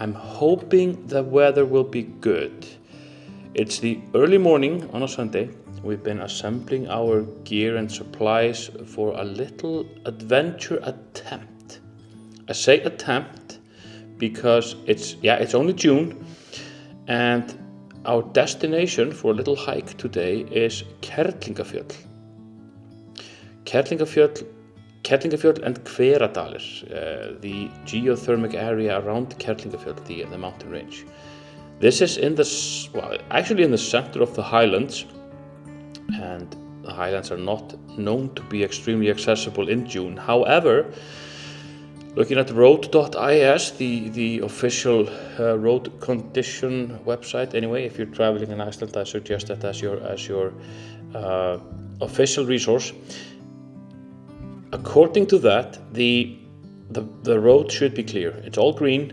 I'm hoping the weather will be good. It's the early morning on a Sunday. We've been assembling our gear and supplies for a little adventure attempt. I say attempt because it's only June, and our destination for a little hike today is Kerlingarfjöll. Kerlingarfjöll and Hveradalir, the geothermic area around Kerlingarfjöll, the mountain range. This is in the center of the highlands, and the highlands are not known to be extremely accessible in June. However, looking at road.is, the official road condition website, anyway, if you're traveling in Iceland, I suggest that as your official resource. According to that, the road should be clear. It's all green,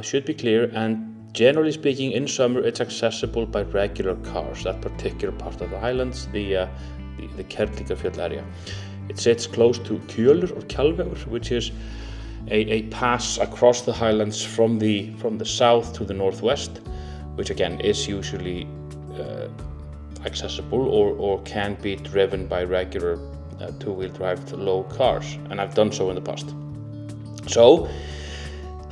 should be clear, and generally speaking, in summer it's accessible by regular cars. That particular part of the highlands, the Kerlingarfjöll area. It sits close to Kjalvegur, which is a pass across the highlands from the south to the northwest, which again is usually accessible or can be driven by regular two-wheel drive low cars, and I've done so in the past. So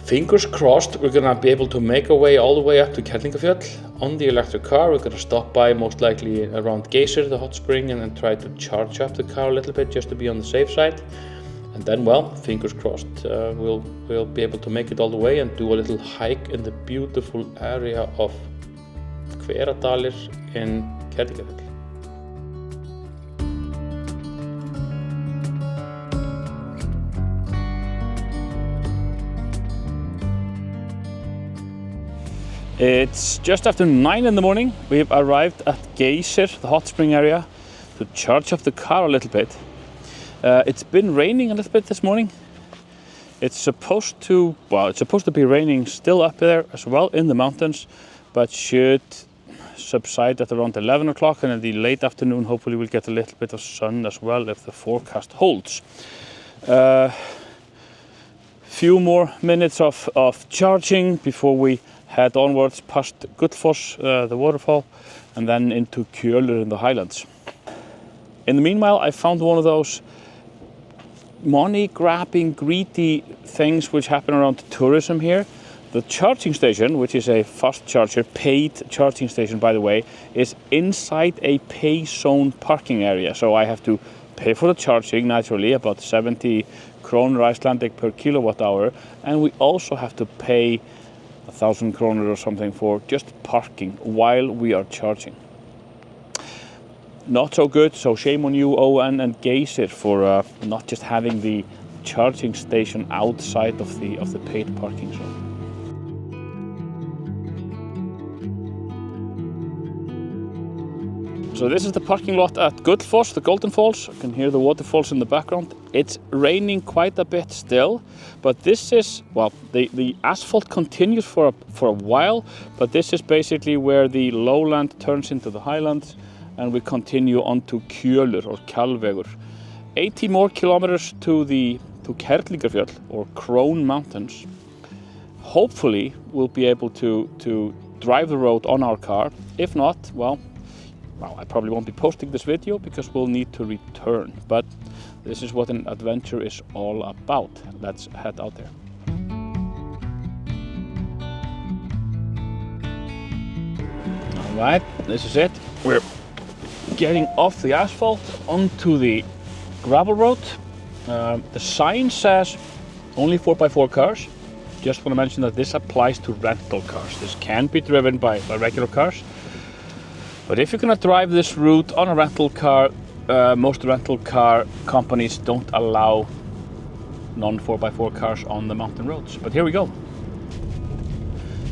fingers crossed we're gonna be able to make our way all the way up to Kerlingarfjöll on the electric car. We're gonna stop by most likely around Geysir, the hot spring, and then try to charge up the car a little bit just to be on the safe side. And then, well, fingers crossed, we'll be able to make it all the way and do a little hike in the beautiful area of Hveradalir in Kerlingarfjöll. It's just after 9 in the morning. We've arrived at Geysir, the hot spring area, to charge up the car a little bit. It's been raining a little bit this morning. It's supposed to be raining still up there as well in the mountains, but should subside at around 11 o'clock, and in the late afternoon hopefully we'll get a little bit of sun as well if the forecast holds. Few more minutes of charging before we head onwards past Gullfoss, the waterfall, and then into Kjalvegur in the highlands. In the meanwhile, I found one of those money-grabbing, greedy things which happen around tourism here. The charging station, which is a fast charger, paid charging station by the way, is inside a pay zone parking area. So I have to pay for the charging, naturally, about 70 kronur Icelandic per kilowatt hour, and we also have to pay 1,000 kronur or something for just parking while we are charging. Not so good, so shame on you, Owen and Geysir, for not just having the charging station outside of the paid parking zone. So this is the parking lot at Gullfoss, the Golden Falls. You can hear the waterfalls in the background. It's raining quite a bit still, but this is, well, the asphalt continues for a while, but this is basically where the lowland turns into the highlands, and we continue on to Kjalvegur or Kjalvegur. 80 more kilometers to Kerlingarfjöll or Crone Mountains. Hopefully we'll be able to drive the road on our car. If not, well, I probably won't be posting this video because we'll need to return. But this is what an adventure is all about. Let's head out there. All right, this is it. We're getting off the asphalt onto the gravel road. The sign says only 4x4 cars. Just want to mention that this applies to rental cars. This can be driven by regular cars. But if you're going to drive this route on a rental car, most rental car companies don't allow non-4x4 cars on the mountain roads. But here we go.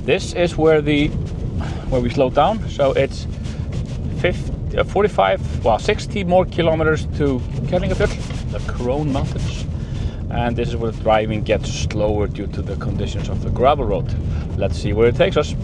This is where we slow down. So it's 60 more kilometers to Kerlingarfjöll, the Crone Mountains. And this is where the driving gets slower due to the conditions of the gravel road. Let's see where it takes us.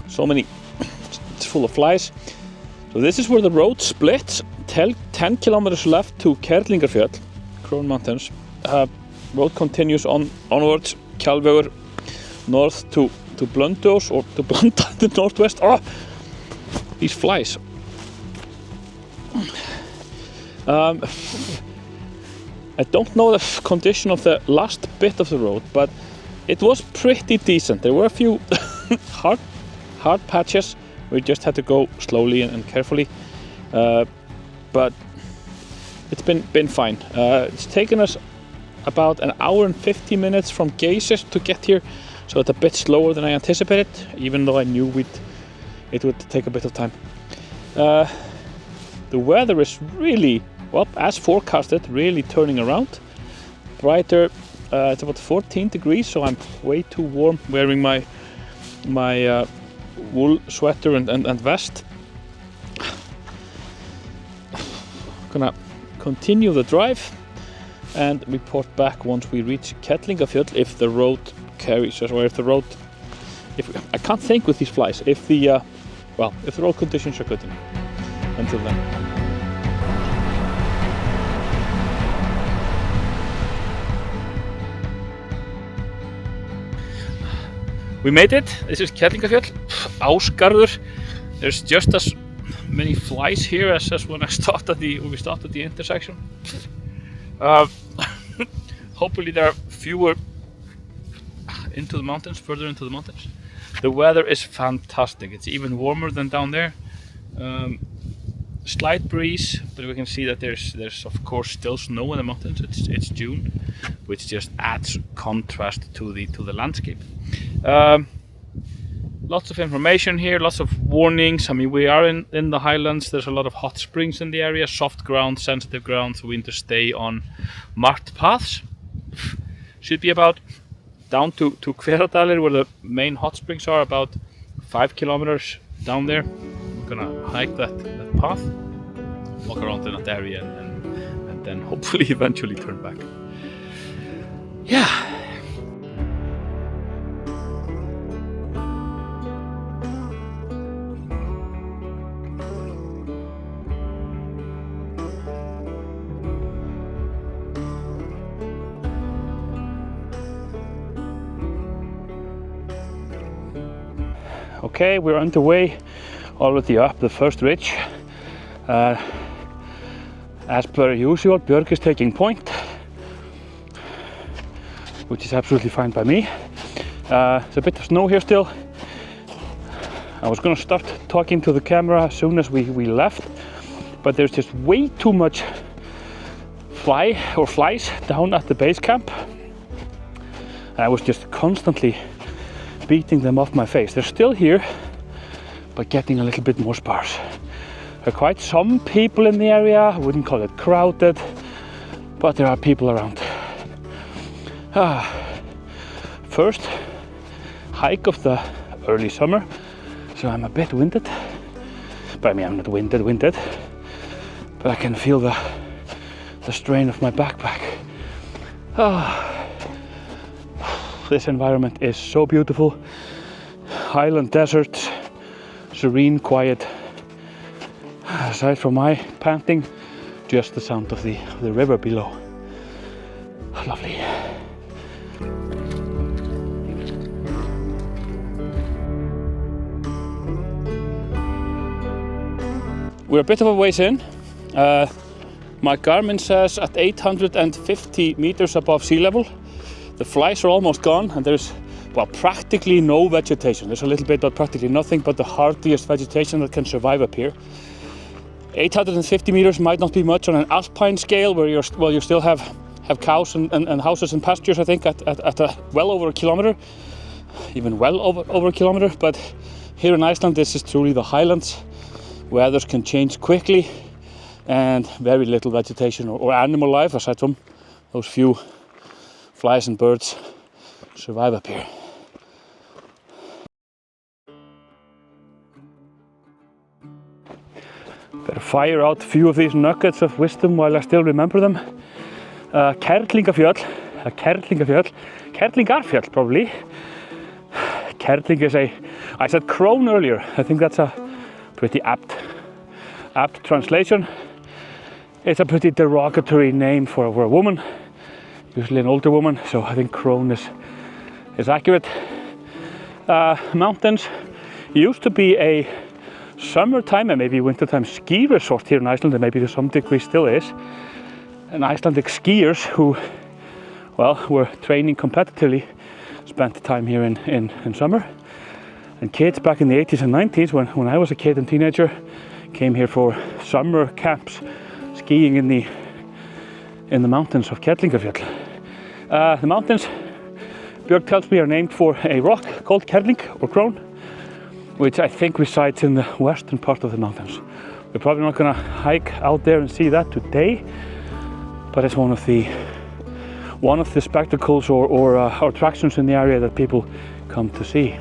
So many, it's full of flies. So this is where the road splits. 10 kilometers left to Kerlingarfjöll, Crown Mountains. Road continues onwards, Kjalvegur, north to Blönduós, or to Blönda in the northwest. Oh, these flies. I don't know the condition of the last bit of the road, but it was pretty decent. There were a few hard patches. We just had to go slowly and carefully, but it's been fine. It's taken us about an hour and 50 minutes from Geysir to get here, so it's a bit slower than I anticipated, even though I knew it would take a bit of time. The weather is really, well, as forecasted, really turning around. Brighter, it's about 14 degrees, so I'm way too warm wearing my wool sweater and vest. Gonna continue the drive and report back once we reach Kerlingarfjöll, if the road carries us, or I can't think with these flies, if the road conditions are good enough. Until then. We made it. This is Kerlingarfjöll, Ásgarður. There's just as many flies here as when we stopped at the intersection. Hopefully there are fewer further into the mountains. The weather is fantastic. It's even warmer than down there. Slight breeze, but we can see that there's of course still snow in the mountains. It's June, which just adds contrast to the landscape. Lots of information here, lots of warnings. I mean, we are in the highlands. There's a lot of hot springs in the area, soft ground, sensitive ground, so we need to stay on marked paths. Should be about down to Hveradalir, where the main hot springs are, about 5 kilometers down there. We're gonna hike that path, walk around in that area, and then hopefully eventually turn back. Yeah. Okay, we're underway already up the first ridge. As per usual, Björk is taking point, which is absolutely fine by me. There's a bit of snow here still. I was going to start talking to the camera as soon as we left, but there's just way too much flies down at the base camp. I was just constantly beating them off my face. They're still here, but getting a little bit more sparse. There are quite some people in the area. I wouldn't call it crowded, but there are people around. First hike of the early summer, so I'm a bit winded. But I mean, I'm not winded, but I can feel the strain of my backpack. This environment is so beautiful. Highland deserts, serene, quiet. Aside from my panting, just the sound of the river below. Lovely. We're a bit of a ways in. My Garmin says at 850 meters above sea level. The flies are almost gone, and there's, well, practically no vegetation. There's a little bit, but practically nothing but the hardiest vegetation that can survive up here. 850 meters might not be much on an alpine scale, where you still have cows and houses and pastures, I think, at well over a kilometer, even well over a kilometer. But here in Iceland, this is truly the highlands. Weathers can change quickly, and very little vegetation or animal life, aside from those few flies and birds, survive up here. Better fire out a few of these nuggets of wisdom while I still remember them. Kerlingarfjöll probably. Kerling is I said crone earlier. I think that's a pretty apt translation. It's a pretty derogatory name for a woman, usually an older woman, so I think crone is accurate. Mountains used to be a summertime and maybe wintertime ski resort here in Iceland, and maybe to some degree still is. And Icelandic skiers who, well, were training competitively spent time here in summer. And kids back in the 80s and 90s, when I was a kid and teenager, came here for summer camps, skiing in the mountains of Kerlingarfjöll. The mountains, Björg tells me, are named for a rock called Kerling or crone, which I think resides in the western part of the mountains. We're probably not going to hike out there and see that today, but it's one of the spectacles or attractions in the area that people come to see.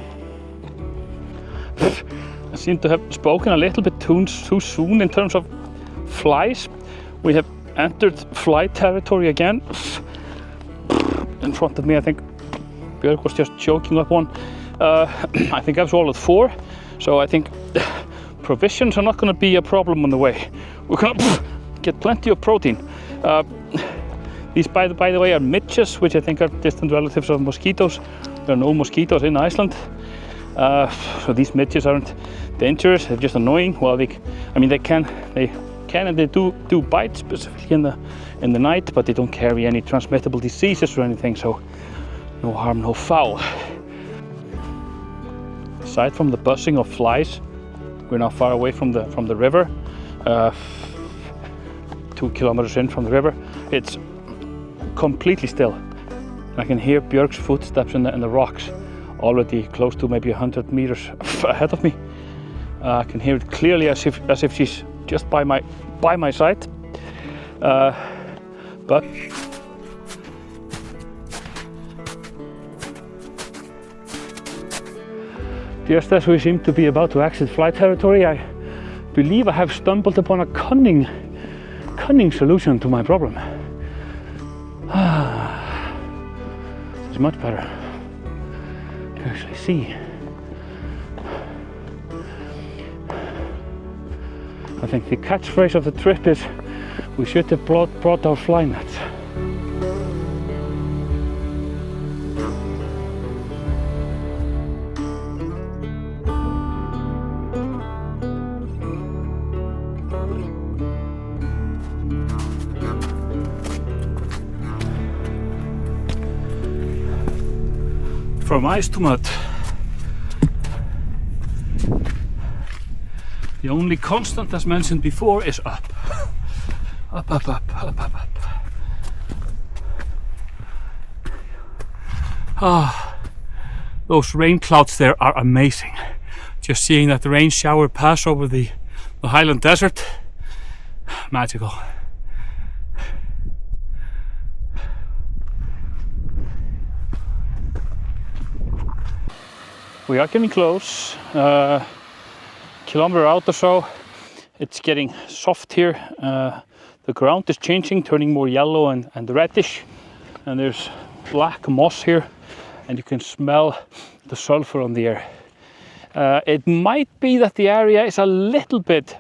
I seem to have spoken a little bit too soon in terms of flies. We have entered fly territory again. In front of me, I think Björg was just choking up one. I think I've swallowed 4, so I think provisions are not going to be a problem on the way. We're going to get plenty of protein. These, by the way, are midges, which I think are distant relatives of mosquitoes. There are no mosquitoes in Iceland, so these midges aren't dangerous. They're just annoying. Well, they can and they do bite, specifically in the night, but they don't carry any transmittable diseases or anything. So no harm, no foul. Aside from the buzzing of flies, we're now far away from the river, 2 kilometers in from the river. It's completely still. I can hear Björg's footsteps in the rocks, already close to maybe 100 meters ahead of me. I can hear it clearly, as if she's just by my side. But just as we seem to be about to exit fly territory, I believe I have stumbled upon a cunning solution to my problem. It's much better to actually see. I think the catchphrase of the trip is, we should have brought our fly nets. From ice to mud. The only constant, as mentioned before, is up. Up, up, up, up, up, up. Ah, those rain clouds there are amazing. Just seeing that rain shower pass over the highland desert, magical. We are getting close, kilometer out or so. It's getting soft here. The ground is changing, turning more yellow and reddish, and there's black moss here, and you can smell the sulfur on the air. It might be that the area is a little bit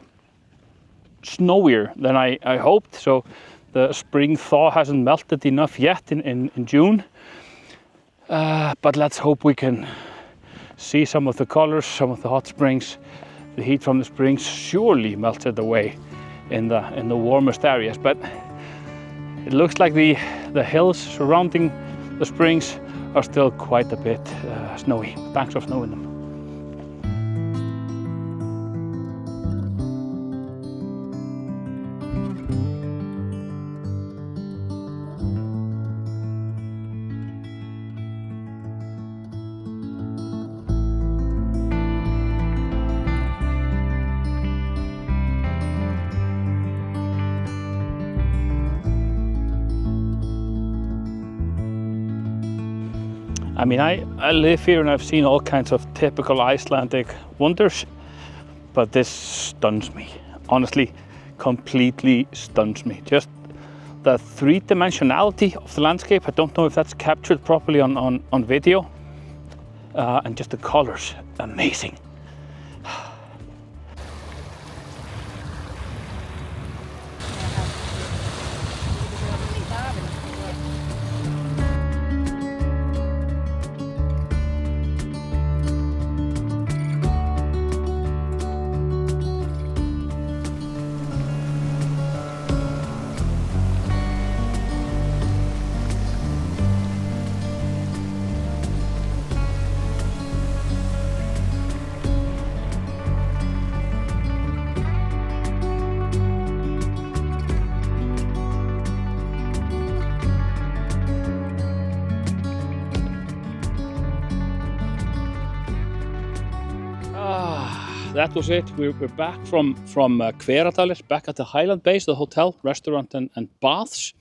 snowier than I hoped, so the spring thaw hasn't melted enough yet in June, but let's hope we can see some of the colors, some of the hot springs. The heat from the springs surely melted away in the warmest areas, but it looks like the hills surrounding the springs are still quite a bit snowy, banks of snow in them. I mean, I live here and I've seen all kinds of typical Icelandic wonders, but this stuns me. Honestly, completely stuns me. Just the three-dimensionality of the landscape. I don't know if that's captured properly on video. and just the colors, amazing. That was it. We're back from Hveradalir, back at the Highland base, the hotel, restaurant and baths.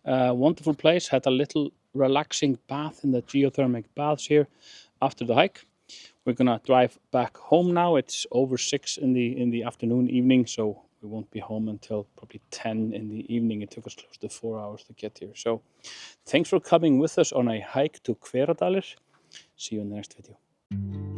Wonderful place. Had a little relaxing bath in the geothermic baths here after the hike. We're gonna drive back home now. It's over 6 in the afternoon, evening, so we won't be home until probably 10 in the evening. It took us close to 4 hours to get here. So thanks for coming with us on a hike to Hveradalir. See you in the next video.